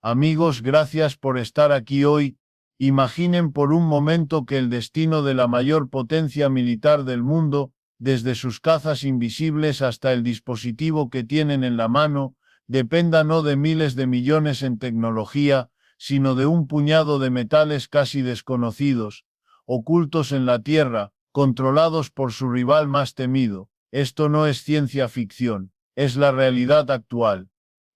Amigos, gracias por estar aquí hoy. Imaginen por un momento que el destino de la mayor potencia militar del mundo, desde sus cazas invisibles hasta el dispositivo que tienen en la mano, dependa no de miles de millones en tecnología, sino de un puñado de metales casi desconocidos, ocultos en la Tierra, controlados por su rival más temido. Esto no es ciencia ficción, es la realidad actual.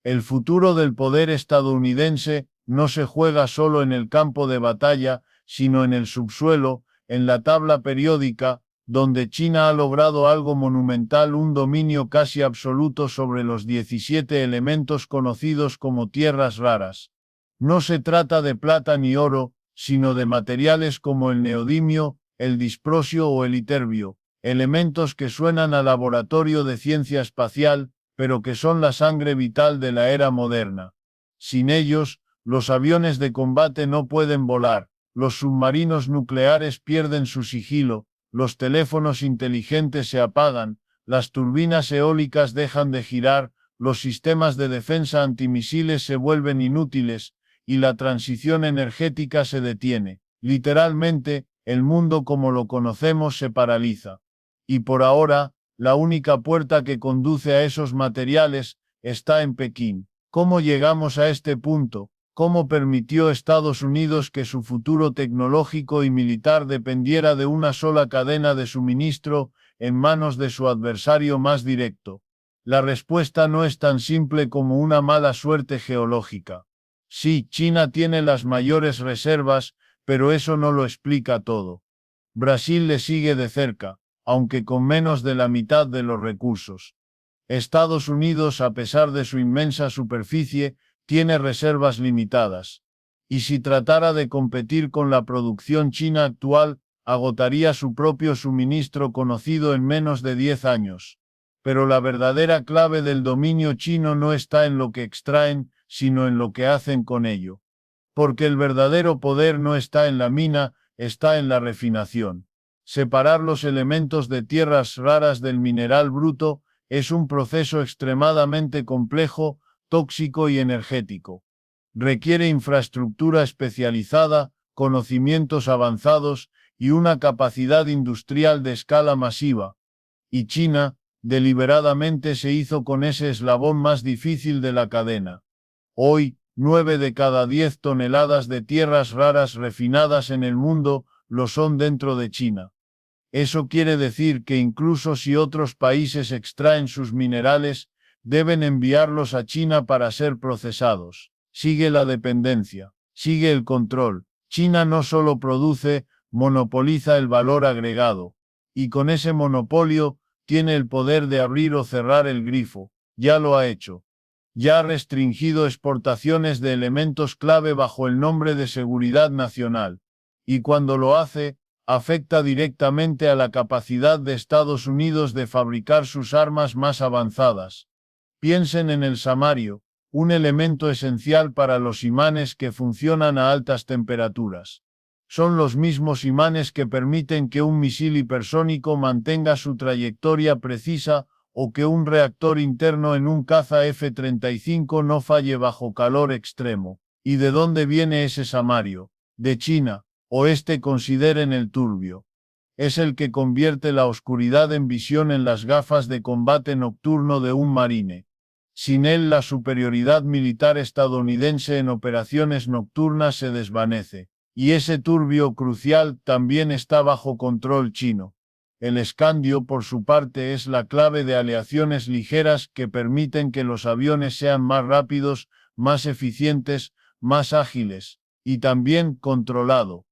El futuro del poder estadounidense no se juega solo en el campo de batalla, sino en el subsuelo, en la tabla periódica, donde China ha logrado algo monumental, un dominio casi absoluto sobre los 17 elementos conocidos como tierras raras. No se trata de plata ni oro, sino de materiales como el neodimio, el disprosio o el iterbio, elementos que suenan a laboratorio de ciencia espacial, pero que son la sangre vital de la era moderna. Sin ellos, los aviones de combate no pueden volar, los submarinos nucleares pierden su sigilo, los teléfonos inteligentes se apagan, las turbinas eólicas dejan de girar, los sistemas de defensa antimisiles se vuelven inútiles, y la transición energética se detiene. Literalmente, el mundo como lo conocemos se paraliza. Y por ahora, la única puerta que conduce a esos materiales está en Pekín. ¿Cómo llegamos a este punto? ¿Cómo permitió Estados Unidos que su futuro tecnológico y militar dependiera de una sola cadena de suministro en manos de su adversario más directo? La respuesta no es tan simple como una mala suerte geológica. Sí, China tiene las mayores reservas, pero eso no lo explica todo. Brasil le sigue de cerca, aunque con menos de la mitad de los recursos. Estados Unidos, a pesar de su inmensa superficie, tiene reservas limitadas. Y si tratara de competir con la producción china actual, agotaría su propio suministro conocido en menos de 10 años. Pero la verdadera clave del dominio chino no está en lo que extraen, sino en lo que hacen con ello. Porque el verdadero poder no está en la mina, está en la refinación. Separar los elementos de tierras raras del mineral bruto es un proceso extremadamente complejo, tóxico y energético. Requiere infraestructura especializada, conocimientos avanzados y una capacidad industrial de escala masiva. Y China, deliberadamente se hizo con ese eslabón más difícil de la cadena. Hoy, 9 de cada 10 toneladas de tierras raras refinadas en el mundo lo son dentro de China. Eso quiere decir que incluso si otros países extraen sus minerales, deben enviarlos a China para ser procesados. Sigue la dependencia, sigue el control. China no solo produce, monopoliza el valor agregado. Y con ese monopolio, tiene el poder de abrir o cerrar el grifo. Ya lo ha hecho. Ya ha restringido exportaciones de elementos clave bajo el nombre de seguridad nacional. Y cuando lo hace, afecta directamente a la capacidad de Estados Unidos de fabricar sus armas más avanzadas. Piensen en el samario, un elemento esencial para los imanes que funcionan a altas temperaturas. Son los mismos imanes que permiten que un misil hipersónico mantenga su trayectoria precisa o que un reactor interno en un caza F-35 no falle bajo calor extremo. ¿Y de dónde viene ese samario? De China. O consideren el turbio. Es el que convierte la oscuridad en visión en las gafas de combate nocturno de un marine. Sin él, la superioridad militar estadounidense en operaciones nocturnas se desvanece. Y ese turbio crucial también está bajo control chino. El escandio, por su parte, es la clave de aleaciones ligeras que permiten que los aviones sean más rápidos, más eficientes, más ágiles, y también controlado.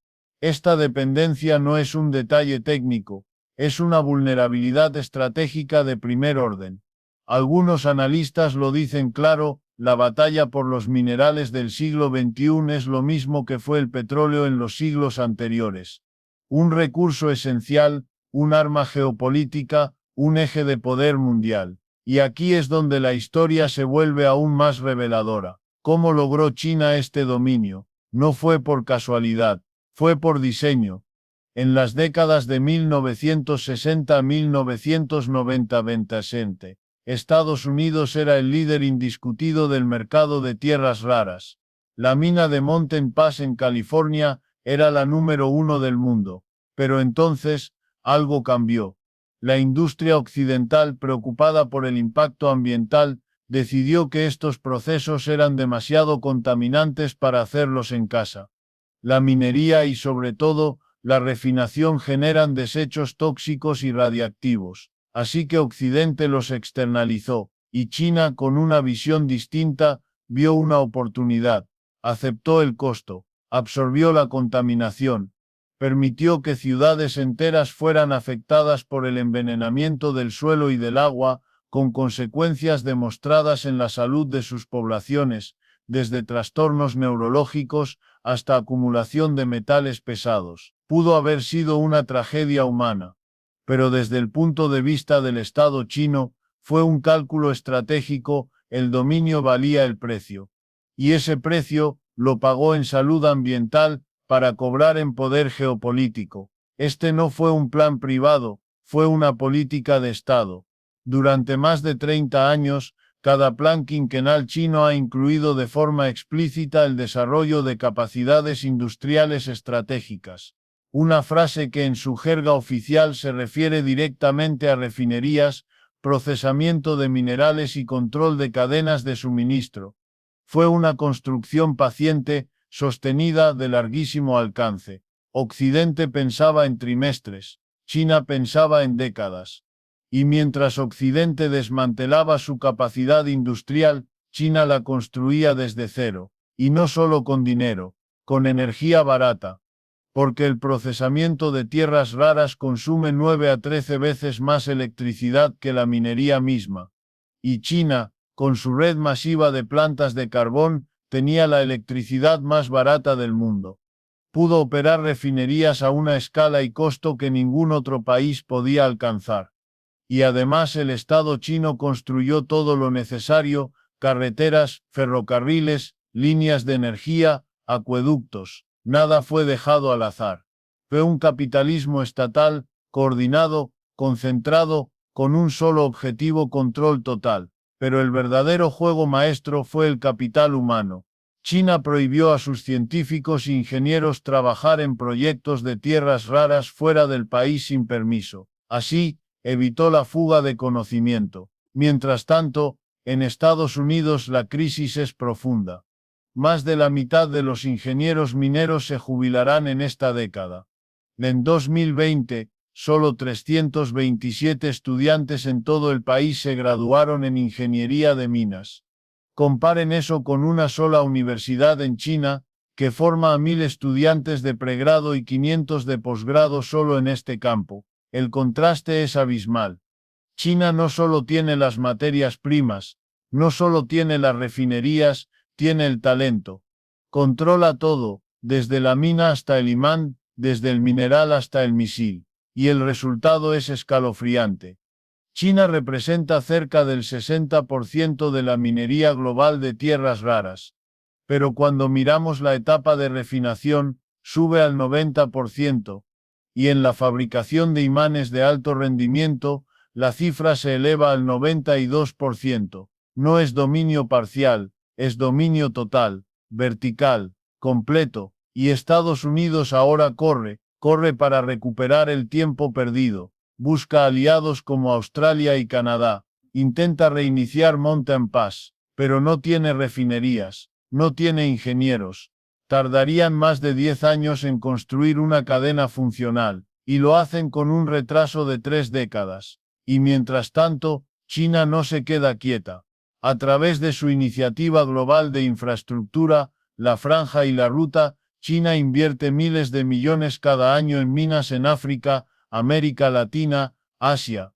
Esta dependencia no es un detalle técnico, es una vulnerabilidad estratégica de primer orden. Algunos analistas lo dicen claro, la batalla por los minerales del siglo XXI es lo mismo que fue el petróleo en los siglos anteriores. Un recurso esencial, un arma geopolítica, un eje de poder mundial. Y aquí es donde la historia se vuelve aún más reveladora. ¿Cómo logró China este dominio? No fue por casualidad. Fue por diseño. En las décadas de 1960 a 1990, Estados Unidos era el líder indiscutido del mercado de tierras raras. La mina de Mountain Pass en California era la número 1 del mundo. Pero entonces, algo cambió. La industria occidental, preocupada por el impacto ambiental, decidió que estos procesos eran demasiado contaminantes para hacerlos en casa. La minería y sobre todo, la refinación generan desechos tóxicos y radiactivos, así que Occidente los externalizó, y China, con una visión distinta, vio una oportunidad, aceptó el costo, absorbió la contaminación, permitió que ciudades enteras fueran afectadas por el envenenamiento del suelo y del agua, con consecuencias demostradas en la salud de sus poblaciones, desde trastornos neurológicos hasta acumulación de metales pesados. Pudo haber sido una tragedia humana, pero desde el punto de vista del Estado chino, fue un cálculo estratégico, el dominio valía el precio. Y ese precio lo pagó en salud ambiental para cobrar en poder geopolítico. Este no fue un plan privado, fue una política de Estado. Durante más de 30 años, cada plan quinquenal chino ha incluido de forma explícita el desarrollo de capacidades industriales estratégicas. Una frase que en su jerga oficial se refiere directamente a refinerías, procesamiento de minerales y control de cadenas de suministro. Fue una construcción paciente, sostenida, de larguísimo alcance. Occidente pensaba en trimestres, China pensaba en décadas. Y mientras Occidente desmantelaba su capacidad industrial, China la construía desde cero, y no solo con dinero, con energía barata. Porque el procesamiento de tierras raras consume 9 a 13 veces más electricidad que la minería misma. Y China, con su red masiva de plantas de carbón, tenía la electricidad más barata del mundo. Pudo operar refinerías a una escala y costo que ningún otro país podía alcanzar. Y además el Estado chino construyó todo lo necesario: carreteras, ferrocarriles, líneas de energía, acueductos. Nada fue dejado al azar. Fue un capitalismo estatal, coordinado, concentrado, con un solo objetivo: control total. Pero el verdadero juego maestro fue el capital humano. China prohibió a sus científicos e ingenieros trabajar en proyectos de tierras raras fuera del país sin permiso. Así, evitó la fuga de conocimiento. Mientras tanto, en Estados Unidos la crisis es profunda. Más de la mitad de los ingenieros mineros se jubilarán en esta década. En 2020, solo 327 estudiantes en todo el país se graduaron en ingeniería de minas. Comparen eso con una sola universidad en China, que forma a 1000 estudiantes de pregrado y 500 de posgrado solo en este campo. El contraste es abismal. China no solo tiene las materias primas, no solo tiene las refinerías, tiene el talento. Controla todo, desde la mina hasta el imán, desde el mineral hasta el misil. Y el resultado es escalofriante. China representa cerca del 60% de la minería global de tierras raras. Pero cuando miramos la etapa de refinación, sube al 90%. Y en la fabricación de imanes de alto rendimiento, la cifra se eleva al 92%. No es dominio parcial, es dominio total, vertical, completo, y Estados Unidos ahora corre para recuperar el tiempo perdido. Busca aliados como Australia y Canadá. Intenta reiniciar Mountain Pass, pero no tiene refinerías, no tiene ingenieros. Tardarían más de 10 años en construir una cadena funcional, y lo hacen con un retraso de 3 décadas. Y mientras tanto, China no se queda quieta. A través de su iniciativa global de infraestructura, la Franja y la Ruta, China invierte miles de millones cada año en minas en África, América Latina, Asia.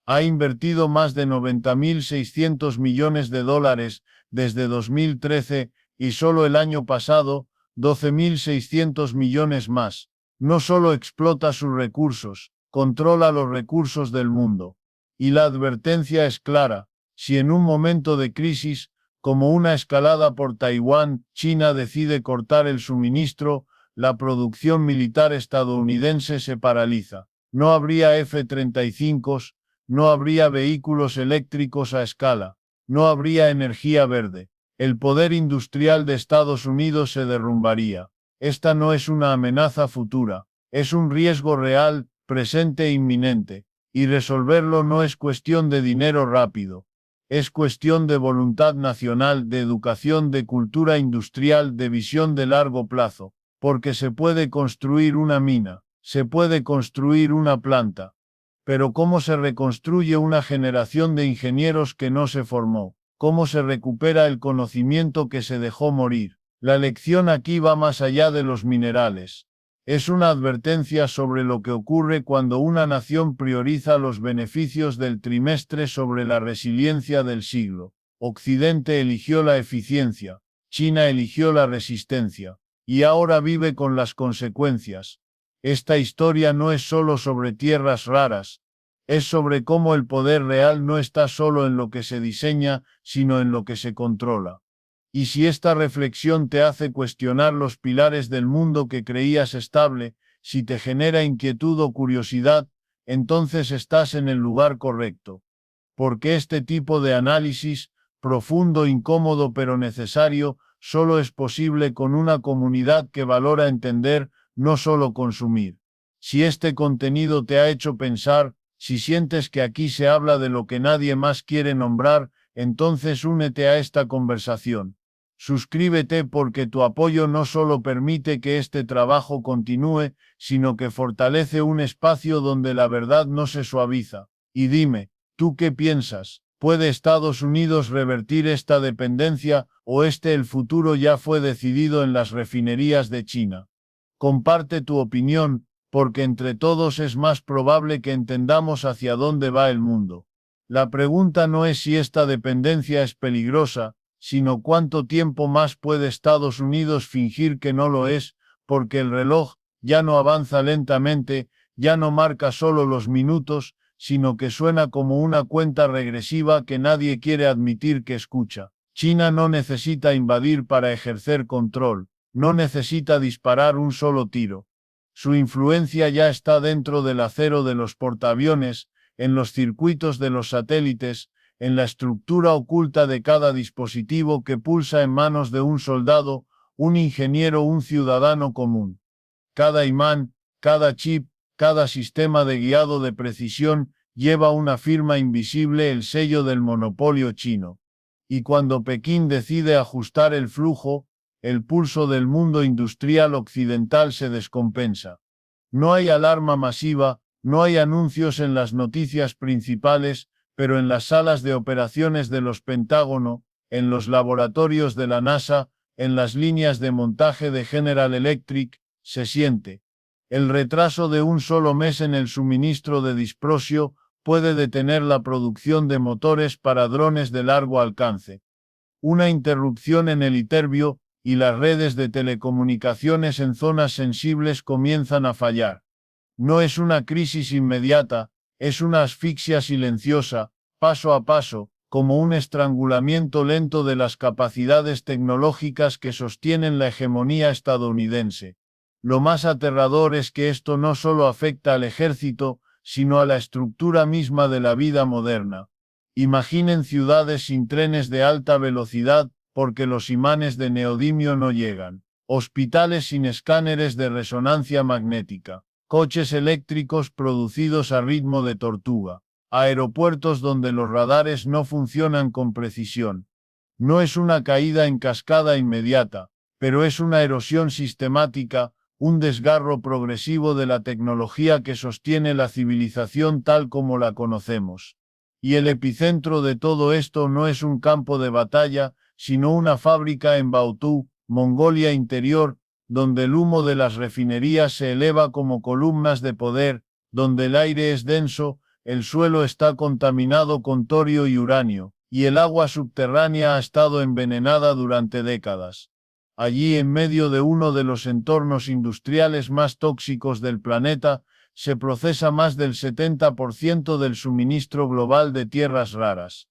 Ha invertido más de 90.600 millones de dólares desde 2013 y solo el año pasado, 12.600 millones más. No solo explota sus recursos, controla los recursos del mundo. Y la advertencia es clara: si en un momento de crisis, como una escalada por Taiwán, China decide cortar el suministro, la producción militar estadounidense se paraliza. No habría F-35s, no habría vehículos eléctricos a escala, no habría energía verde. el poder industrial de Estados Unidos se derrumbaría. Esta no es una amenaza futura, es un riesgo real, presente e inminente, y resolverlo no es cuestión de dinero rápido. Es cuestión de voluntad nacional, de educación, de cultura industrial, de visión de largo plazo, porque se puede construir una mina, se puede construir una planta. Pero ¿cómo se reconstruye una generación de ingenieros que no se formó? ¿Cómo se recupera el conocimiento que se dejó morir? La lección aquí va más allá de los minerales. Es una advertencia sobre lo que ocurre cuando una nación prioriza los beneficios del trimestre sobre la resiliencia del siglo. Occidente eligió la eficiencia, China eligió la resistencia, y ahora vive con las consecuencias. Esta historia no es solo sobre tierras raras, es sobre cómo el poder real no está solo en lo que se diseña, sino en lo que se controla. Y si esta reflexión te hace cuestionar los pilares del mundo que creías estable, si te genera inquietud o curiosidad, entonces estás en el lugar correcto. Porque este tipo de análisis, profundo, incómodo pero necesario, solo es posible con una comunidad que valora entender, no solo consumir. Si este contenido te ha hecho pensar, si sientes que aquí se habla de lo que nadie más quiere nombrar, entonces únete a esta conversación. Suscríbete porque tu apoyo no solo permite que este trabajo continúe, sino que fortalece un espacio donde la verdad no se suaviza. Y dime, ¿tú qué piensas? ¿Puede Estados Unidos revertir esta dependencia o el futuro ya fue decidido en las refinerías de China? Comparte tu opinión, porque entre todos es más probable que entendamos hacia dónde va el mundo. La pregunta no es si esta dependencia es peligrosa, sino cuánto tiempo más puede Estados Unidos fingir que no lo es, porque el reloj ya no avanza lentamente, ya no marca solo los minutos, sino que suena como una cuenta regresiva que nadie quiere admitir que escucha. China no necesita invadir para ejercer control, no necesita disparar un solo tiro. Su influencia ya está dentro del acero de los portaaviones, en los circuitos de los satélites, en la estructura oculta de cada dispositivo que pulsa en manos de un soldado, un ingeniero, un ciudadano común. Cada imán, cada chip, cada sistema de guiado de precisión lleva una firma invisible, el sello del monopolio chino. Y cuando Pekín decide ajustar el flujo, el pulso del mundo industrial occidental se descompensa. No hay alarma masiva, no hay anuncios en las noticias principales, pero en las salas de operaciones de los Pentágono, en los laboratorios de la NASA, en las líneas de montaje de General Electric, se siente. El retraso de un solo mes en el suministro de disprosio puede detener la producción de motores para drones de largo alcance. Una interrupción en el Iterbio y las redes de telecomunicaciones en zonas sensibles comienzan a fallar. No es una crisis inmediata, es una asfixia silenciosa, paso a paso, como un estrangulamiento lento de las capacidades tecnológicas que sostienen la hegemonía estadounidense. Lo más aterrador es que esto no solo afecta al ejército, sino a la estructura misma de la vida moderna. Imaginen ciudades sin trenes de alta velocidad, porque los imanes de neodimio no llegan. Hospitales sin escáneres de resonancia magnética. Coches eléctricos producidos a ritmo de tortuga. Aeropuertos donde los radares no funcionan con precisión. No es una caída en cascada inmediata, pero es una erosión sistemática, un desgarro progresivo de la tecnología que sostiene la civilización tal como la conocemos. Y el epicentro de todo esto no es un campo de batalla, sino una fábrica en Baotou, Mongolia Interior, donde el humo de las refinerías se eleva como columnas de poder, donde el aire es denso, el suelo está contaminado con torio y uranio, y el agua subterránea ha estado envenenada durante décadas. Allí, en medio de uno de los entornos industriales más tóxicos del planeta, se procesa más del 70% del suministro global de tierras raras.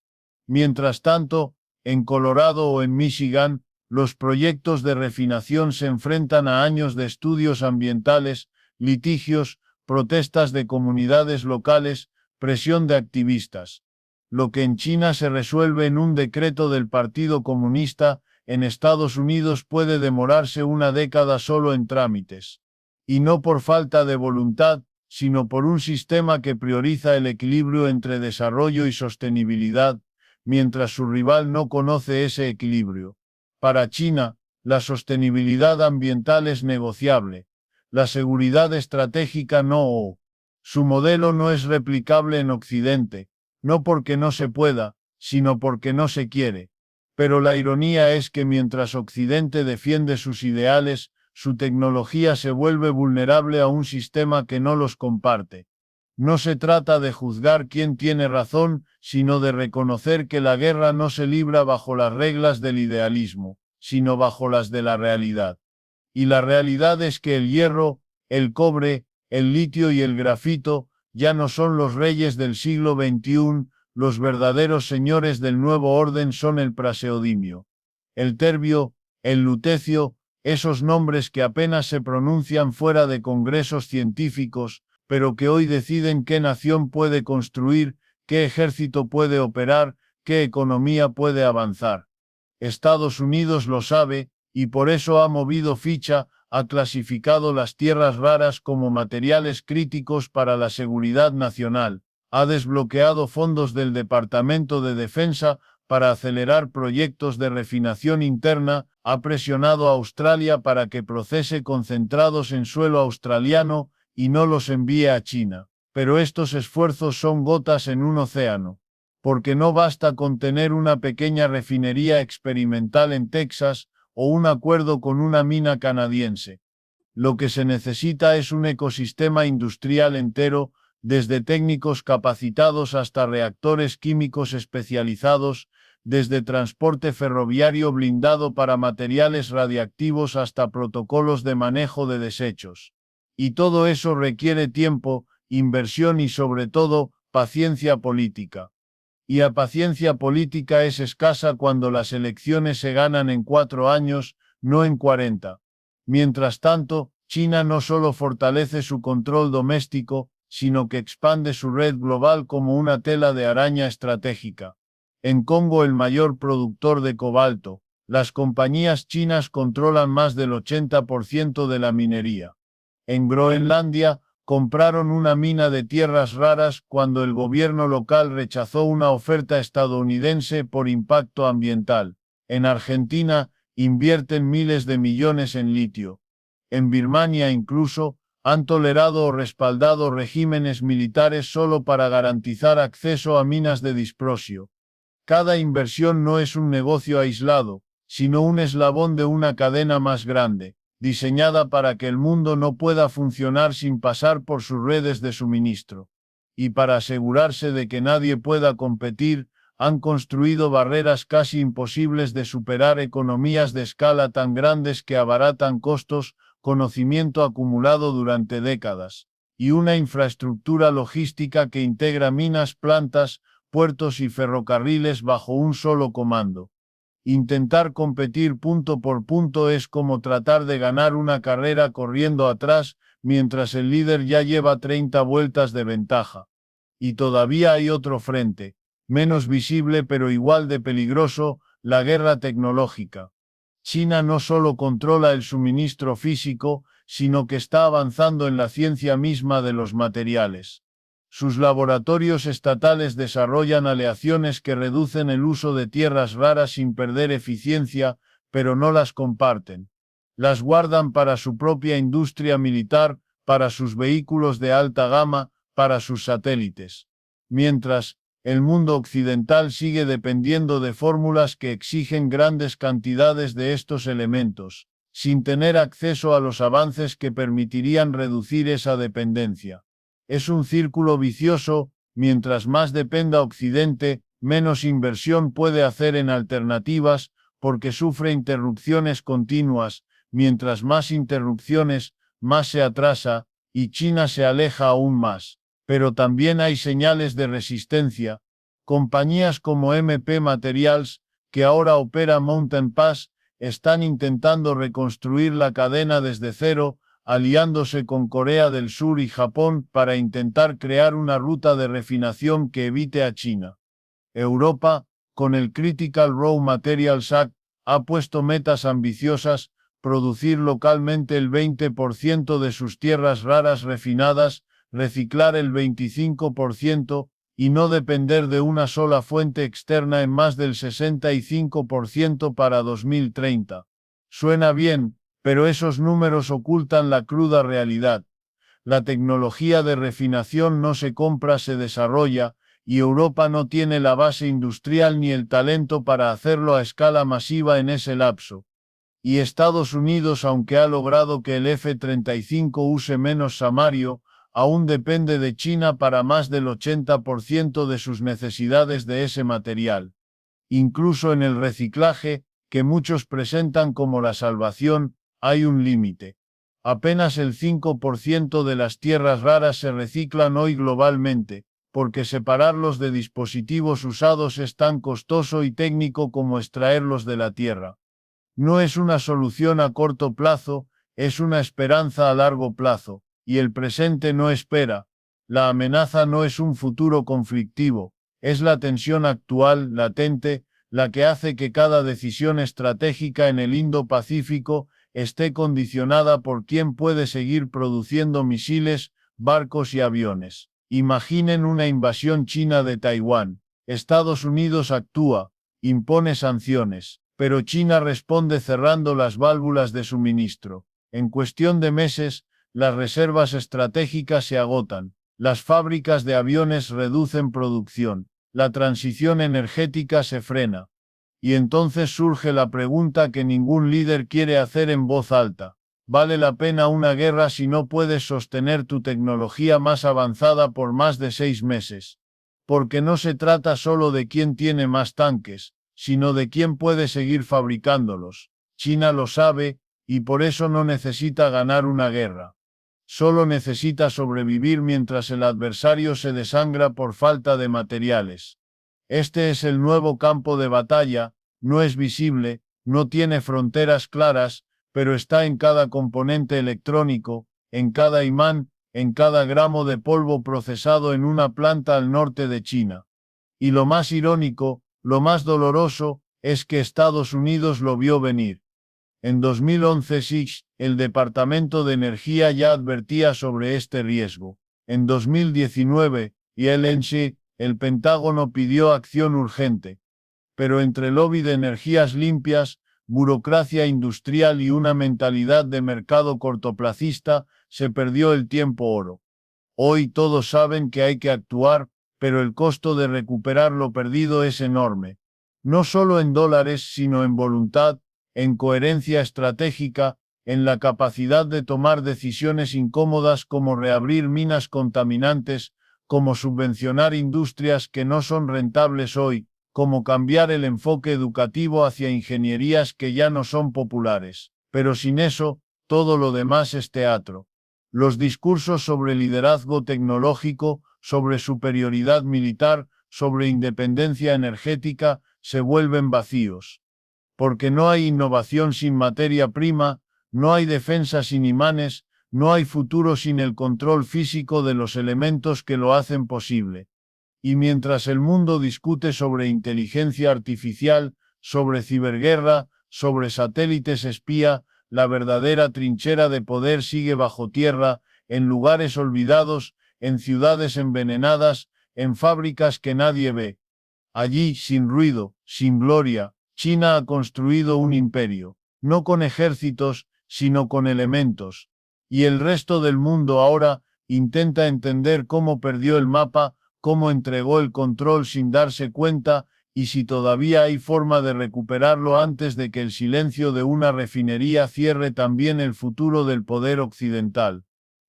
Mientras tanto, en Colorado o en Michigan, los proyectos de refinación se enfrentan a años de estudios ambientales, litigios, protestas de comunidades locales, presión de activistas. Lo que en China se resuelve en un decreto del Partido Comunista, en Estados Unidos puede demorarse una década solo en trámites. Y no por falta de voluntad, sino por un sistema que prioriza el equilibrio entre desarrollo y sostenibilidad, mientras su rival no conoce ese equilibrio. Para China, la sostenibilidad ambiental es negociable, la seguridad estratégica no. Su modelo no es replicable en Occidente, no porque no se pueda, sino porque no se quiere. Pero la ironía es que mientras Occidente defiende sus ideales, su tecnología se vuelve vulnerable a un sistema que no los comparte. No se trata de juzgar quién tiene razón, sino de reconocer que la guerra no se libra bajo las reglas del idealismo, sino bajo las de la realidad. Y la realidad es que el hierro, el cobre, el litio y el grafito ya no son los reyes del siglo XXI, los verdaderos señores del nuevo orden son el praseodimio, el terbio, el lutecio, esos nombres que apenas se pronuncian fuera de congresos científicos, pero que hoy deciden qué nación puede construir, qué ejército puede operar, qué economía puede avanzar. Estados Unidos lo sabe, y por eso ha movido ficha, ha clasificado las tierras raras como materiales críticos para la seguridad nacional, ha desbloqueado fondos del Departamento de Defensa para acelerar proyectos de refinación interna, ha presionado a Australia para que procese concentrados en suelo australiano y no los envíe a China. Pero estos esfuerzos son gotas en un océano. Porque no basta con tener una pequeña refinería experimental en Texas o un acuerdo con una mina canadiense. Lo que se necesita es un ecosistema industrial entero, desde técnicos capacitados hasta reactores químicos especializados, desde transporte ferroviario blindado para materiales radiactivos hasta protocolos de manejo de desechos. Y todo eso requiere tiempo, inversión y sobre todo, paciencia política. Y la paciencia política es escasa cuando las elecciones se ganan en 4 años, no en 40. Mientras tanto, China no solo fortalece su control doméstico, sino que expande su red global como una tela de araña estratégica. En Congo, el mayor productor de cobalto, las compañías chinas controlan más del 80% de la minería. En Groenlandia, compraron una mina de tierras raras cuando el gobierno local rechazó una oferta estadounidense por impacto ambiental. En Argentina, invierten miles de millones en litio. En Birmania incluso, han tolerado o respaldado regímenes militares solo para garantizar acceso a minas de disprosio. Cada inversión no es un negocio aislado, sino un eslabón de una cadena más grande, diseñada para que el mundo no pueda funcionar sin pasar por sus redes de suministro. Y para asegurarse de que nadie pueda competir, han construido barreras casi imposibles de superar, economías de escala tan grandes que abaratan costos, conocimiento acumulado durante décadas, y una infraestructura logística que integra minas, plantas, puertos y ferrocarriles bajo un solo comando. Intentar competir punto por punto es como tratar de ganar una carrera corriendo atrás, mientras el líder ya lleva 30 vueltas de ventaja. Y todavía hay otro frente, menos visible pero igual de peligroso, la guerra tecnológica. China no solo controla el suministro físico, sino que está avanzando en la ciencia misma de los materiales. Sus laboratorios estatales desarrollan aleaciones que reducen el uso de tierras raras sin perder eficiencia, pero no las comparten. Las guardan para su propia industria militar, para sus vehículos de alta gama, para sus satélites. Mientras, el mundo occidental sigue dependiendo de fórmulas que exigen grandes cantidades de estos elementos, sin tener acceso a los avances que permitirían reducir esa dependencia. Es un círculo vicioso, mientras más dependa Occidente, menos inversión puede hacer en alternativas, porque sufre interrupciones continuas, mientras más interrupciones, más se atrasa, y China se aleja aún más. Pero también hay señales de resistencia. Compañías como MP Materials, que ahora opera Mountain Pass, están intentando reconstruir la cadena desde cero, aliándose con Corea del Sur y Japón para intentar crear una ruta de refinación que evite a China. Europa, con el Critical Raw Materials Act, ha puesto metas ambiciosas: producir localmente el 20% de sus tierras raras refinadas, reciclar el 25% y no depender de una sola fuente externa en más del 65% para 2030. Suena bien, pero esos números ocultan la cruda realidad. La tecnología de refinación no se compra, se desarrolla, y Europa no tiene la base industrial ni el talento para hacerlo a escala masiva en ese lapso. Y Estados Unidos, aunque ha logrado que el F-35 use menos samario, aún depende de China para más del 80% de sus necesidades de ese material. Incluso en el reciclaje, que muchos presentan como la salvación, hay un límite. Apenas el 5% de las tierras raras se reciclan hoy globalmente, porque separarlos de dispositivos usados es tan costoso y técnico como extraerlos de la tierra. No es una solución a corto plazo, es una esperanza a largo plazo, y el presente no espera. La amenaza no es un futuro conflictivo, es la tensión actual, latente, la que hace que cada decisión estratégica en el Indo-Pacífico esté condicionada por quién puede seguir produciendo misiles, barcos y aviones. Imaginen una invasión china de Taiwán. Estados Unidos actúa, impone sanciones, pero China responde cerrando las válvulas de suministro. En cuestión de meses, las reservas estratégicas se agotan, las fábricas de aviones reducen producción, la transición energética se frena. Y entonces surge la pregunta que ningún líder quiere hacer en voz alta: ¿vale la pena una guerra si no puedes sostener tu tecnología más avanzada por más de 6 meses? Porque no se trata solo de quién tiene más tanques, sino de quién puede seguir fabricándolos. China lo sabe, y por eso no necesita ganar una guerra. Solo necesita sobrevivir mientras el adversario se desangra por falta de materiales. Este es el nuevo campo de batalla, no es visible, no tiene fronteras claras, pero está en cada componente electrónico, en cada imán, en cada gramo de polvo procesado en una planta al norte de China. Y lo más irónico, lo más doloroso, es que Estados Unidos lo vio venir. En 2011 SIX, el Departamento de Energía ya advertía sobre este riesgo. En 2019, y el Pentágono pidió acción urgente. Pero entre lobby de energías limpias, burocracia industrial y una mentalidad de mercado cortoplacista, se perdió el tiempo oro. Hoy todos saben que hay que actuar, pero el costo de recuperar lo perdido es enorme. No solo en dólares, sino en voluntad, en coherencia estratégica, en la capacidad de tomar decisiones incómodas como reabrir minas contaminantes, como subvencionar industrias que no son rentables hoy, como cambiar el enfoque educativo hacia ingenierías que ya no son populares. Pero sin eso, todo lo demás es teatro. Los discursos sobre liderazgo tecnológico, sobre superioridad militar, sobre independencia energética, se vuelven vacíos. Porque no hay innovación sin materia prima, no hay defensa sin imanes, no hay futuro sin el control físico de los elementos que lo hacen posible. Y mientras el mundo discute sobre inteligencia artificial, sobre ciberguerra, sobre satélites espía, la verdadera trinchera de poder sigue bajo tierra, en lugares olvidados, en ciudades envenenadas, en fábricas que nadie ve. Allí, sin ruido, sin gloria, China ha construido un imperio, no con ejércitos, sino con elementos. Y el resto del mundo ahora intenta entender cómo perdió el mapa, cómo entregó el control sin darse cuenta, y si todavía hay forma de recuperarlo antes de que el silencio de una refinería cierre también el futuro del poder occidental.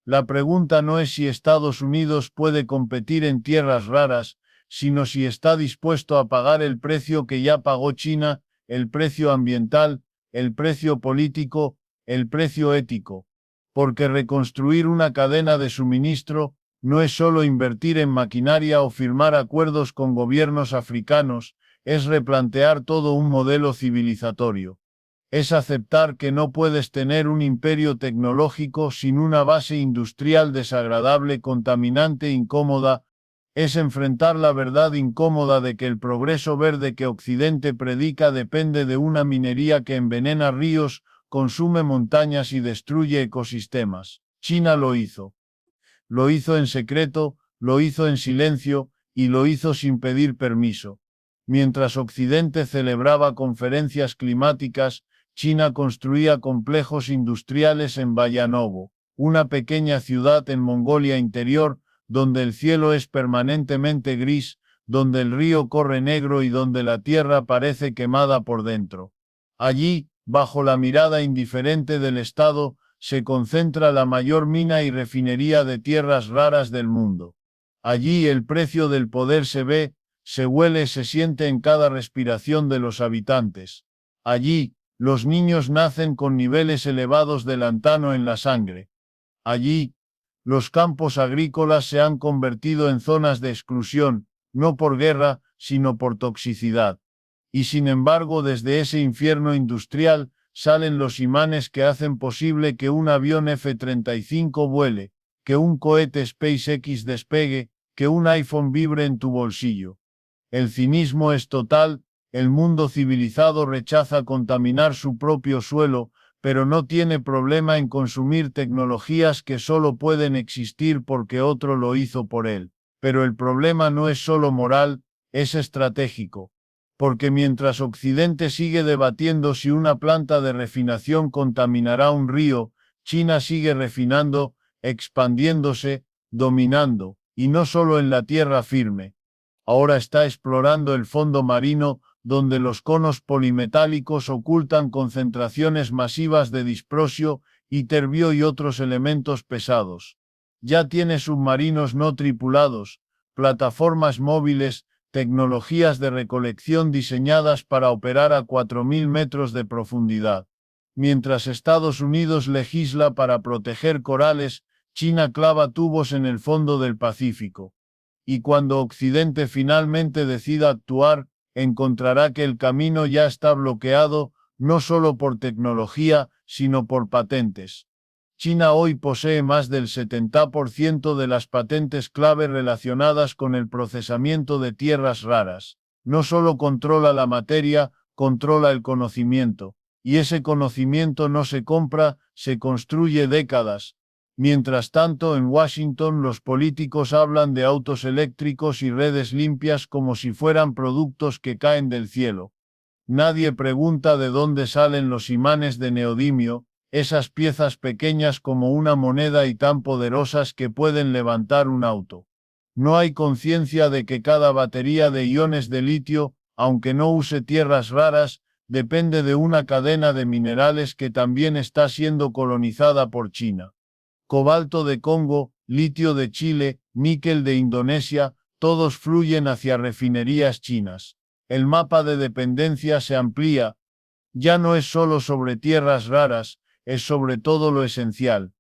La pregunta no es si Estados Unidos puede competir en tierras raras, sino si está dispuesto a pagar el precio que ya pagó China, el precio ambiental, el precio político, el precio ético. Porque reconstruir una cadena de suministro no es solo invertir en maquinaria o firmar acuerdos con gobiernos africanos, es replantear todo un modelo civilizatorio. Es aceptar que no puedes tener un imperio tecnológico sin una base industrial desagradable, contaminante, incómoda. Es enfrentar la verdad incómoda de que el progreso verde que Occidente predica depende de una minería que envenena ríos, consume montañas y destruye ecosistemas. China lo hizo. Lo hizo en secreto, lo hizo en silencio, y lo hizo sin pedir permiso. Mientras Occidente celebraba conferencias climáticas, China construía complejos industriales en Bayanovo, una pequeña ciudad en Mongolia Interior, donde el cielo es permanentemente gris, donde el río corre negro y donde la tierra parece quemada por dentro. Allí, bajo la mirada indiferente del Estado, se concentra la mayor mina y refinería de tierras raras del mundo. Allí el precio del poder se ve, se huele, se siente en cada respiración de los habitantes. Allí, los niños nacen con niveles elevados de lantano en la sangre. Allí, los campos agrícolas se han convertido en zonas de exclusión, no por guerra, sino por toxicidad. Y sin embargo, desde ese infierno industrial, salen los imanes que hacen posible que un avión F-35 vuele, que un cohete SpaceX despegue, que un iPhone vibre en tu bolsillo. El cinismo es total, el mundo civilizado rechaza contaminar su propio suelo, pero no tiene problema en consumir tecnologías que solo pueden existir porque otro lo hizo por él. Pero el problema no es solo moral, es estratégico. Porque mientras Occidente sigue debatiendo si una planta de refinación contaminará un río, China sigue refinando, expandiéndose, dominando, y no solo en la tierra firme. Ahora está explorando el fondo marino, donde los conos polimetálicos ocultan concentraciones masivas de disprosio, iterbio y otros elementos pesados. Ya tiene submarinos no tripulados, plataformas móviles, tecnologías de recolección diseñadas para operar a 4.000 metros de profundidad. Mientras Estados Unidos legisla para proteger corales, China clava tubos en el fondo del Pacífico. Y cuando Occidente finalmente decida actuar, encontrará que el camino ya está bloqueado, no solo por tecnología, sino por patentes. China hoy posee más del 70% de las patentes clave relacionadas con el procesamiento de tierras raras. No solo controla la materia, controla el conocimiento. Y ese conocimiento no se compra, se construye décadas. Mientras tanto, en Washington los políticos hablan de autos eléctricos y redes limpias como si fueran productos que caen del cielo. Nadie pregunta de dónde salen los imanes de neodimio, esas piezas pequeñas como una moneda y tan poderosas que pueden levantar un auto. No hay conciencia de que cada batería de iones de litio, aunque no use tierras raras, depende de una cadena de minerales que también está siendo colonizada por China. Cobalto de Congo, litio de Chile, níquel de Indonesia, todos fluyen hacia refinerías chinas. El mapa de dependencia se amplía. Ya no es solo sobre tierras raras, es sobre todo lo esencial.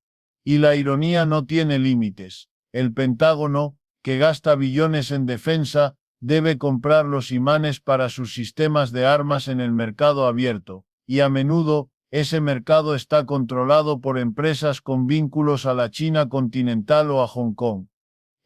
Y la ironía no tiene límites. El Pentágono, que gasta billones en defensa, debe comprar los imanes para sus sistemas de armas en el mercado abierto, y a menudo, ese mercado está controlado por empresas con vínculos a la China continental o a Hong Kong.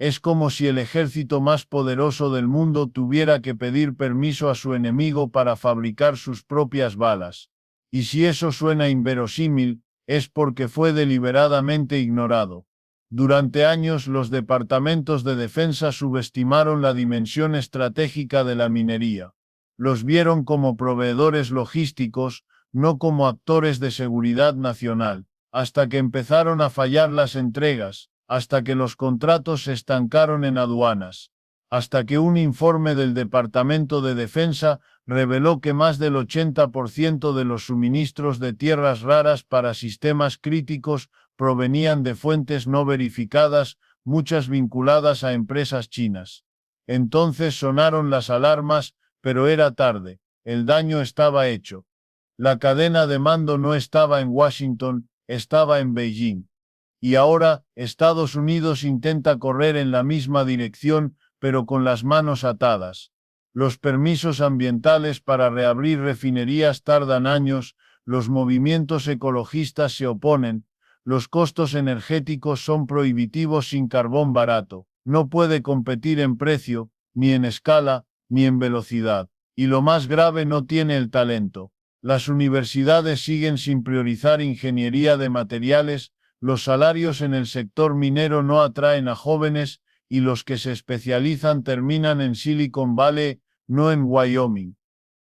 Es como si el ejército más poderoso del mundo tuviera que pedir permiso a su enemigo para fabricar sus propias balas. Y si eso suena inverosímil, es porque fue deliberadamente ignorado. Durante años los departamentos de defensa subestimaron la dimensión estratégica de la minería. Los vieron como proveedores logísticos, no como actores de seguridad nacional, hasta que empezaron a fallar las entregas, hasta que los contratos se estancaron en aduanas, hasta que un informe del Departamento de Defensa reveló que más del 80% de los suministros de tierras raras para sistemas críticos provenían de fuentes no verificadas, muchas vinculadas a empresas chinas. Entonces sonaron las alarmas, pero era tarde, el daño estaba hecho. La cadena de mando no estaba en Washington, estaba en Beijing. Y ahora, Estados Unidos intenta correr en la misma dirección, pero con las manos atadas. Los permisos ambientales para reabrir refinerías tardan años, los movimientos ecologistas se oponen, los costos energéticos son prohibitivos sin carbón barato. No puede competir en precio, ni en escala, ni en velocidad. Y lo más grave, no tiene el talento. Las universidades siguen sin priorizar ingeniería de materiales, los salarios en el sector minero no atraen a jóvenes, y los que se especializan terminan en Silicon Valley, no en Wyoming.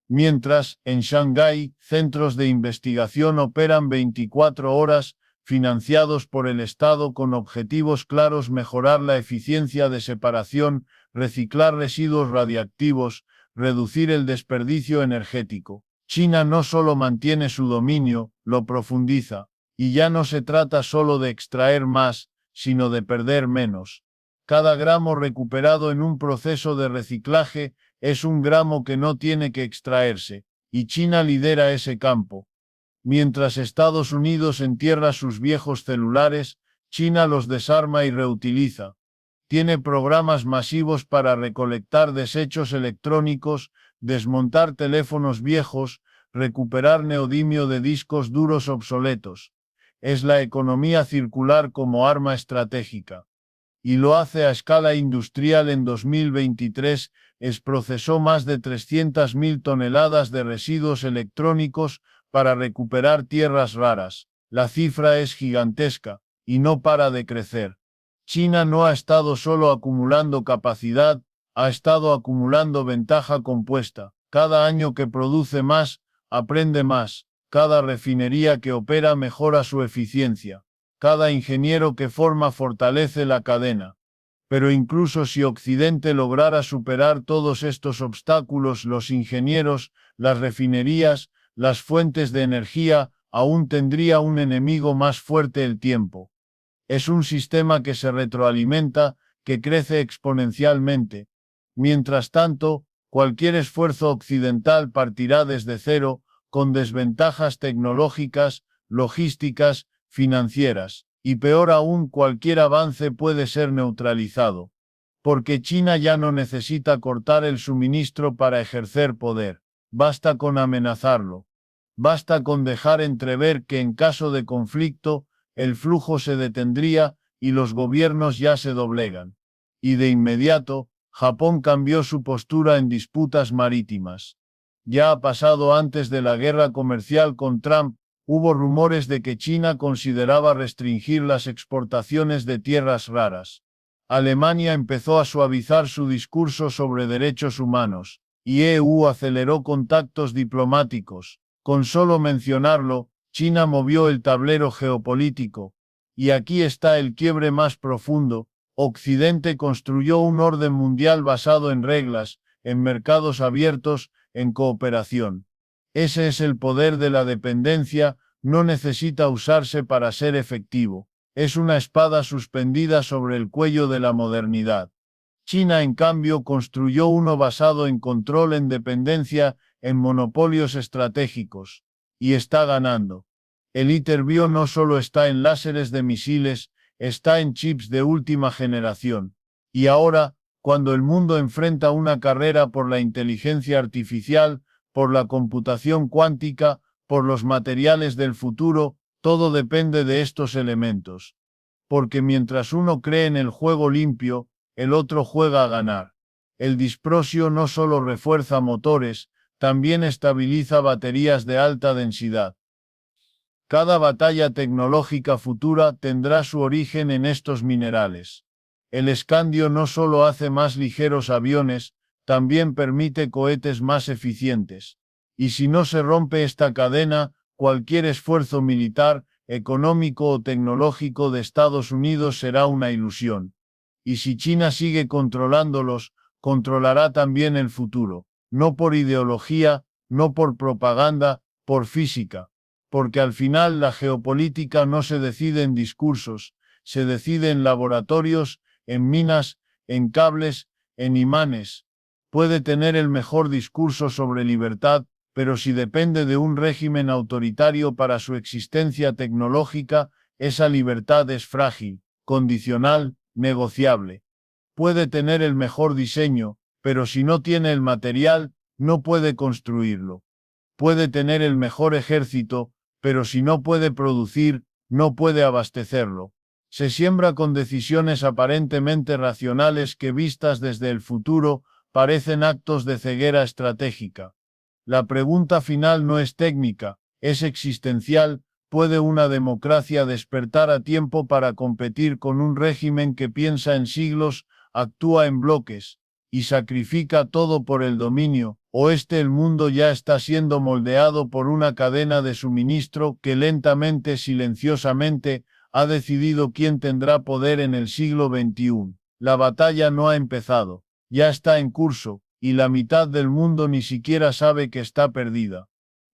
Mientras, en Shanghái, centros de investigación operan 24 horas, financiados por el Estado con objetivos claros: mejorar la eficiencia de separación, reciclar residuos radiactivos, reducir el desperdicio energético. China no solo mantiene su dominio, lo profundiza, y ya no se trata solo de extraer más, sino de perder menos. Cada gramo recuperado en un proceso de reciclaje es un gramo que no tiene que extraerse, y China lidera ese campo. Mientras Estados Unidos entierra sus viejos celulares, China los desarma y reutiliza. Tiene programas masivos para recolectar desechos electrónicos, desmontar teléfonos viejos, recuperar neodimio de discos duros obsoletos. Es la economía circular como arma estratégica. Y lo hace a escala industrial. En 2023, procesó más de 300.000 toneladas de residuos electrónicos para recuperar tierras raras. La cifra es gigantesca, y no para de crecer. China no ha estado solo acumulando capacidad, ha estado acumulando ventaja compuesta. Cada año que produce más, aprende más. Cada refinería que opera mejora su eficiencia. Cada ingeniero que forma fortalece la cadena. Pero incluso si Occidente lograra superar todos estos obstáculos, los ingenieros, las refinerías, las fuentes de energía, aún tendría un enemigo más fuerte: el tiempo. Es un sistema que se retroalimenta, que crece exponencialmente. Mientras tanto, cualquier esfuerzo occidental partirá desde cero, con desventajas tecnológicas, logísticas, financieras, y peor aún, cualquier avance puede ser neutralizado. Porque China ya no necesita cortar el suministro para ejercer poder. Basta con amenazarlo. Basta con dejar entrever que en caso de conflicto, el flujo se detendría y los gobiernos ya se doblegan. Y de inmediato, Japón cambió su postura en disputas marítimas. Ya ha pasado. Antes de la guerra comercial con Trump, hubo rumores de que China consideraba restringir las exportaciones de tierras raras. Alemania empezó a suavizar su discurso sobre derechos humanos, y EU aceleró contactos diplomáticos. Con solo mencionarlo, China movió el tablero geopolítico. Y aquí está el quiebre más profundo: Occidente construyó un orden mundial basado en reglas, en mercados abiertos, en cooperación. Ese es el poder de la dependencia. No necesita usarse para ser efectivo. Es una espada suspendida sobre el cuello de la modernidad. China, en cambio, construyó uno basado en control, en dependencia, en monopolios estratégicos. Y está ganando. El Iterbio no solo está en láseres de misiles, está en chips de última generación. Y ahora, cuando el mundo enfrenta una carrera por la inteligencia artificial, por la computación cuántica, por los materiales del futuro, todo depende de estos elementos. Porque mientras uno cree en el juego limpio, el otro juega a ganar. El disprosio no solo refuerza motores, también estabiliza baterías de alta densidad. Cada batalla tecnológica futura tendrá su origen en estos minerales. El escandio no solo hace más ligeros aviones, también permite cohetes más eficientes. Y si no se rompe esta cadena, cualquier esfuerzo militar, económico o tecnológico de Estados Unidos será una ilusión. Y si China sigue controlándolos, controlará también el futuro. No por ideología, no por propaganda, por física. Porque al final la geopolítica no se decide en discursos, se decide en laboratorios, en minas, en cables, en imanes. Puede tener el mejor discurso sobre libertad, pero si depende de un régimen autoritario para su existencia tecnológica, esa libertad es frágil, condicional, negociable. Puede tener el mejor diseño, pero si no tiene el material, no puede construirlo. Puede tener el mejor ejército, pero si no puede producir, no puede abastecerlo. Se siembra con decisiones aparentemente racionales que vistas desde el futuro parecen actos de ceguera estratégica. La pregunta final no es técnica, es existencial. ¿Puede una democracia despertar a tiempo para competir con un régimen que piensa en siglos, actúa en bloques y sacrifica todo por el dominio? ¿O el mundo ya está siendo moldeado por una cadena de suministro que lentamente, silenciosamente, ha decidido quién tendrá poder en el siglo XXI? La batalla no ha empezado, ya está en curso, y la mitad del mundo ni siquiera sabe que está perdida.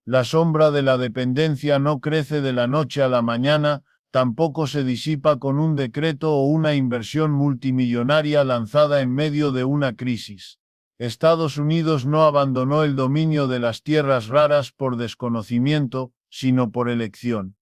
La sombra de la dependencia no crece de la noche a la mañana, tampoco se disipa con un decreto o una inversión multimillonaria lanzada en medio de una crisis. Estados Unidos no abandonó el dominio de las tierras raras por desconocimiento, sino por elección.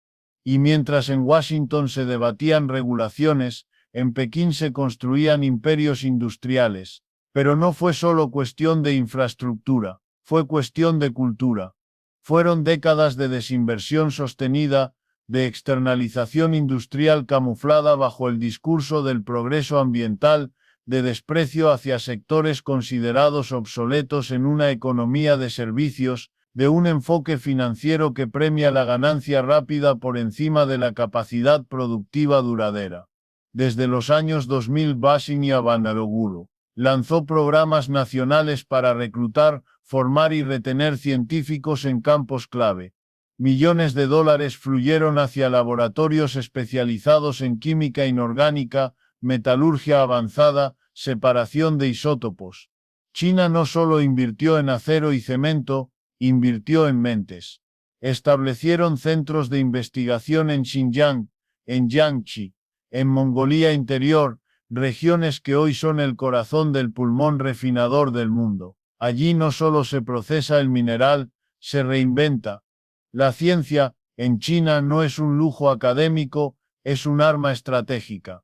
Y mientras en Washington se debatían regulaciones, en Pekín se construían imperios industriales. Pero no fue solo cuestión de infraestructura, fue cuestión de cultura. Fueron décadas de desinversión sostenida, de externalización industrial camuflada bajo el discurso del progreso ambiental, de desprecio hacia sectores considerados obsoletos en una economía de servicios, de un enfoque financiero que premia la ganancia rápida por encima de la capacidad productiva duradera. Desde los años 2000 Basinia Bandaroglu lanzó programas nacionales para reclutar, formar y retener científicos en campos clave. Millones de dólares fluyeron hacia laboratorios especializados en química inorgánica, metalurgia avanzada, separación de isótopos. China no solo invirtió en acero y cemento, invirtió en mentes. Establecieron centros de investigación en Xinjiang, en Jiangxi, en Mongolia Interior, regiones que hoy son el corazón del pulmón refinador del mundo. Allí no solo se procesa el mineral, se reinventa. La ciencia, en China, no es un lujo académico, es un arma estratégica.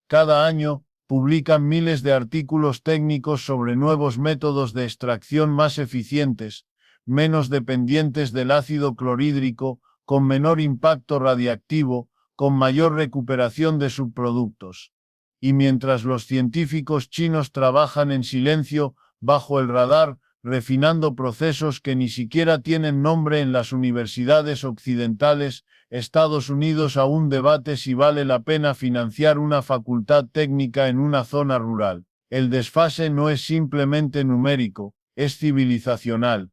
Cada año, publican miles de artículos técnicos sobre nuevos métodos de extracción más eficientes, menos dependientes del ácido clorhídrico, con menor impacto radiactivo, con mayor recuperación de subproductos. Y mientras los científicos chinos trabajan en silencio, bajo el radar, refinando procesos que ni siquiera tienen nombre en las universidades occidentales, Estados Unidos aún debate si vale la pena financiar una facultad técnica en una zona rural. El desfase no es simplemente numérico, es civilizacional.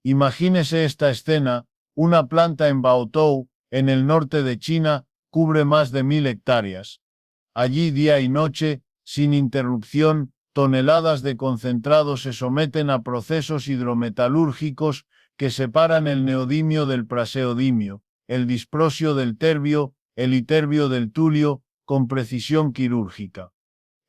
Imagínese esta escena: una planta en Baotou, en el norte de China, cubre más de 1000 hectáreas. Allí día y noche, sin interrupción, toneladas de concentrado se someten a procesos hidrometalúrgicos que separan el neodimio del praseodimio, el disprosio del terbio, el iterbio del tulio, con precisión quirúrgica.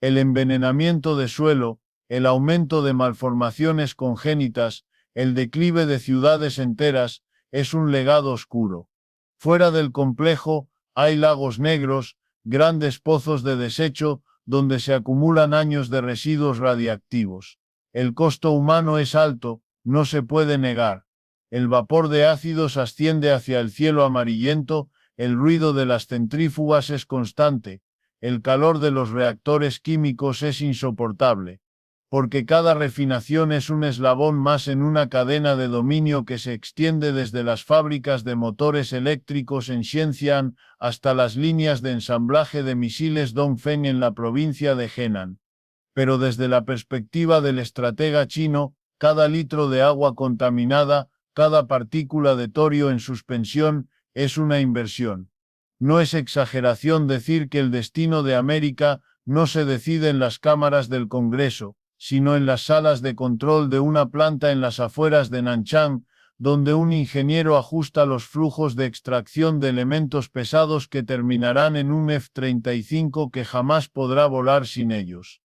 El envenenamiento de suelo, el aumento de malformaciones congénitas, el declive de ciudades enteras, es un legado oscuro. Fuera del complejo, hay lagos negros, grandes pozos de desecho, donde se acumulan años de residuos radiactivos. El costo humano es alto, no se puede negar. El vapor de ácidos asciende hacia el cielo amarillento, el ruido de las centrífugas es constante, el calor de los reactores químicos es insoportable. Porque cada refinación es un eslabón más en una cadena de dominio que se extiende desde las fábricas de motores eléctricos en Shenzhen hasta las líneas de ensamblaje de misiles Dongfeng en la provincia de Henan. Pero desde la perspectiva del estratega chino, cada litro de agua contaminada, cada partícula de torio en suspensión, es una inversión. No es exageración decir que el destino de América no se decide en las cámaras del Congreso, sino en las salas de control de una planta en las afueras de Nanchang, donde un ingeniero ajusta los flujos de extracción de elementos pesados que terminarán en un F-35 que jamás podrá volar sin ellos.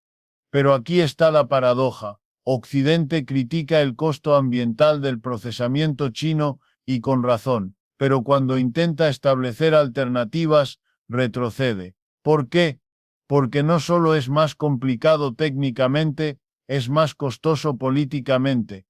Pero aquí está la paradoja: Occidente critica el costo ambiental del procesamiento chino, y con razón, pero cuando intenta establecer alternativas, retrocede. ¿Por qué? Porque no solo es más complicado técnicamente, es más costoso políticamente.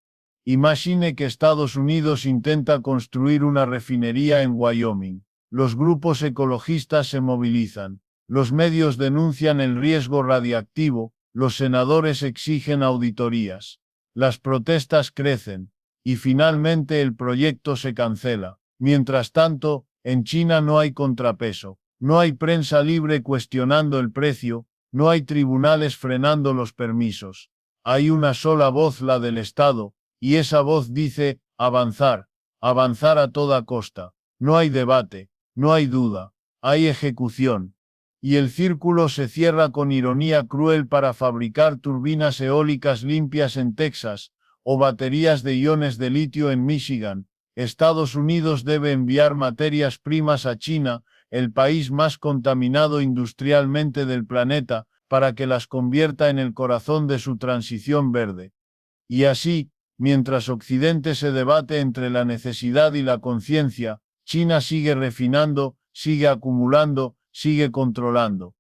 Imagine que Estados Unidos intenta construir una refinería en Wyoming. Los grupos ecologistas se movilizan. Los medios denuncian el riesgo radiactivo, los senadores exigen auditorías. Las protestas crecen, y finalmente el proyecto se cancela. Mientras tanto, en China no hay contrapeso, no hay prensa libre cuestionando el precio, no hay tribunales frenando los permisos. Hay una sola voz, la del Estado, y esa voz dice, avanzar, avanzar a toda costa. No hay debate, no hay duda, hay ejecución. Y el círculo se cierra con ironía cruel para fabricar turbinas eólicas limpias en Texas, o baterías de iones de litio en Michigan. Estados Unidos debe enviar materias primas a China, el país más contaminado industrialmente del planeta, para que las convierta en el corazón de su transición verde. Y así, mientras Occidente se debate entre la necesidad y la conciencia, China sigue refinando, sigue acumulando, sigue controlando.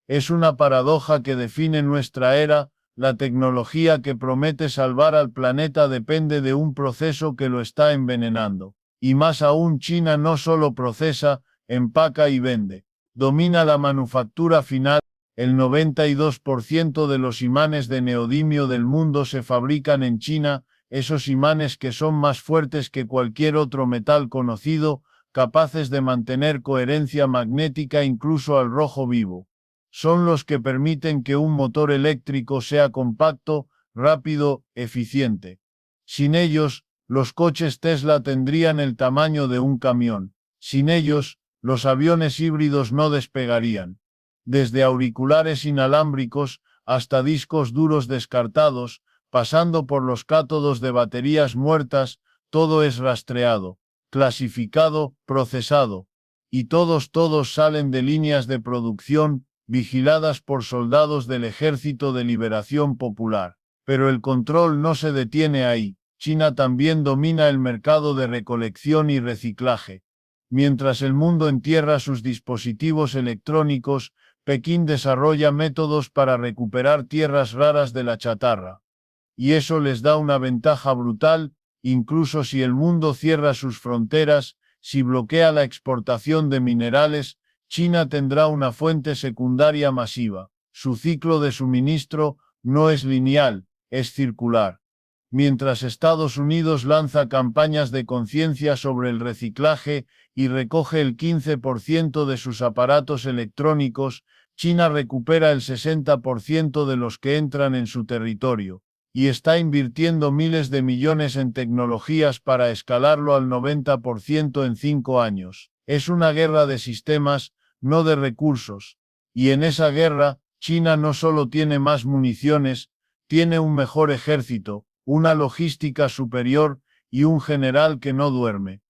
Es una paradoja que define nuestra era. La tecnología que promete salvar al planeta depende de un proceso que lo está envenenando. Y más aún, China no solo procesa, empaca y vende. Domina la manufactura final. El 92% de los imanes de neodimio del mundo se fabrican en China, esos imanes que son más fuertes que cualquier otro metal conocido, capaces de mantener coherencia magnética incluso al rojo vivo. Son los que permiten que un motor eléctrico sea compacto, rápido, eficiente. Sin ellos, los coches Tesla tendrían el tamaño de un camión. Sin ellos, los aviones híbridos no despegarían. Desde auriculares inalámbricos hasta discos duros descartados, pasando por los cátodos de baterías muertas, todo es rastreado, clasificado, procesado. Y todos salen de líneas de producción, vigiladas por soldados del Ejército de Liberación Popular. Pero el control no se detiene ahí. China también domina el mercado de recolección y reciclaje. Mientras el mundo entierra sus dispositivos electrónicos, Pekín desarrolla métodos para recuperar tierras raras de la chatarra. Y eso les da una ventaja brutal, incluso si el mundo cierra sus fronteras, si bloquea la exportación de minerales, China tendrá una fuente secundaria masiva. Su ciclo de suministro no es lineal, es circular. Mientras Estados Unidos lanza campañas de conciencia sobre el reciclaje y recoge el 15% de sus aparatos electrónicos, China recupera el 60% de los que entran en su territorio, y está invirtiendo miles de millones en tecnologías para escalarlo al 90% en 5 años. Es una guerra de sistemas, no de recursos. Y en esa guerra, China no solo tiene más municiones, tiene un mejor ejército, una logística superior y un general que no duerme.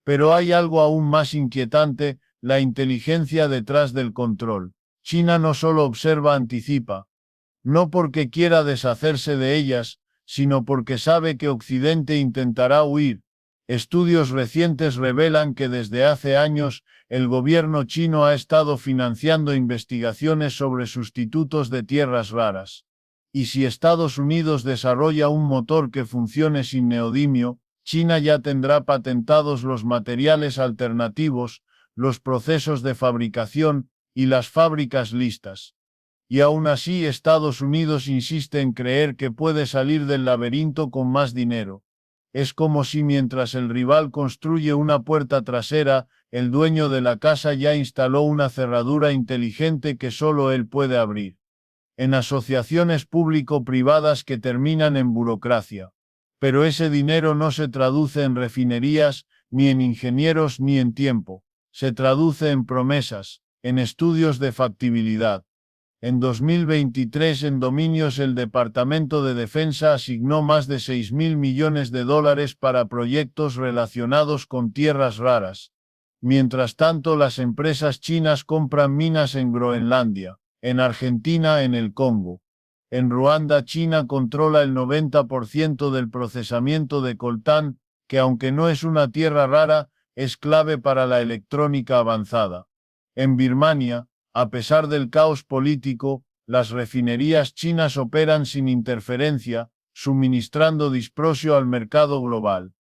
Pero hay algo aún más inquietante, la inteligencia detrás del control. China no solo observa, anticipa. No porque quiera deshacerse de ellas, sino porque sabe que Occidente intentará huir. Estudios recientes revelan que desde hace años, el gobierno chino ha estado financiando investigaciones sobre sustitutos de tierras raras. Y si Estados Unidos desarrolla un motor que funcione sin neodimio, China ya tendrá patentados los materiales alternativos, los procesos de fabricación y las fábricas listas. Y aún así Estados Unidos insiste en creer que puede salir del laberinto con más dinero. Es como si mientras el rival construye una puerta trasera, el dueño de la casa ya instaló una cerradura inteligente que solo él puede abrir. En asociaciones público-privadas que terminan en burocracia. Pero ese dinero no se traduce en refinerías, ni en ingenieros, ni en tiempo. Se traduce en promesas, en estudios de factibilidad. En 2023 en dominios el Departamento de Defensa asignó más de $6.000 millones para proyectos relacionados con tierras raras. Mientras tanto, las empresas chinas compran minas en Groenlandia, en Argentina, en el Congo. En Ruanda, China controla el 90% del procesamiento de coltán, que aunque no es una tierra rara, es clave para la electrónica avanzada. En Birmania, a pesar del caos político, las refinerías chinas operan sin interferencia, suministrando disprosio al mercado global.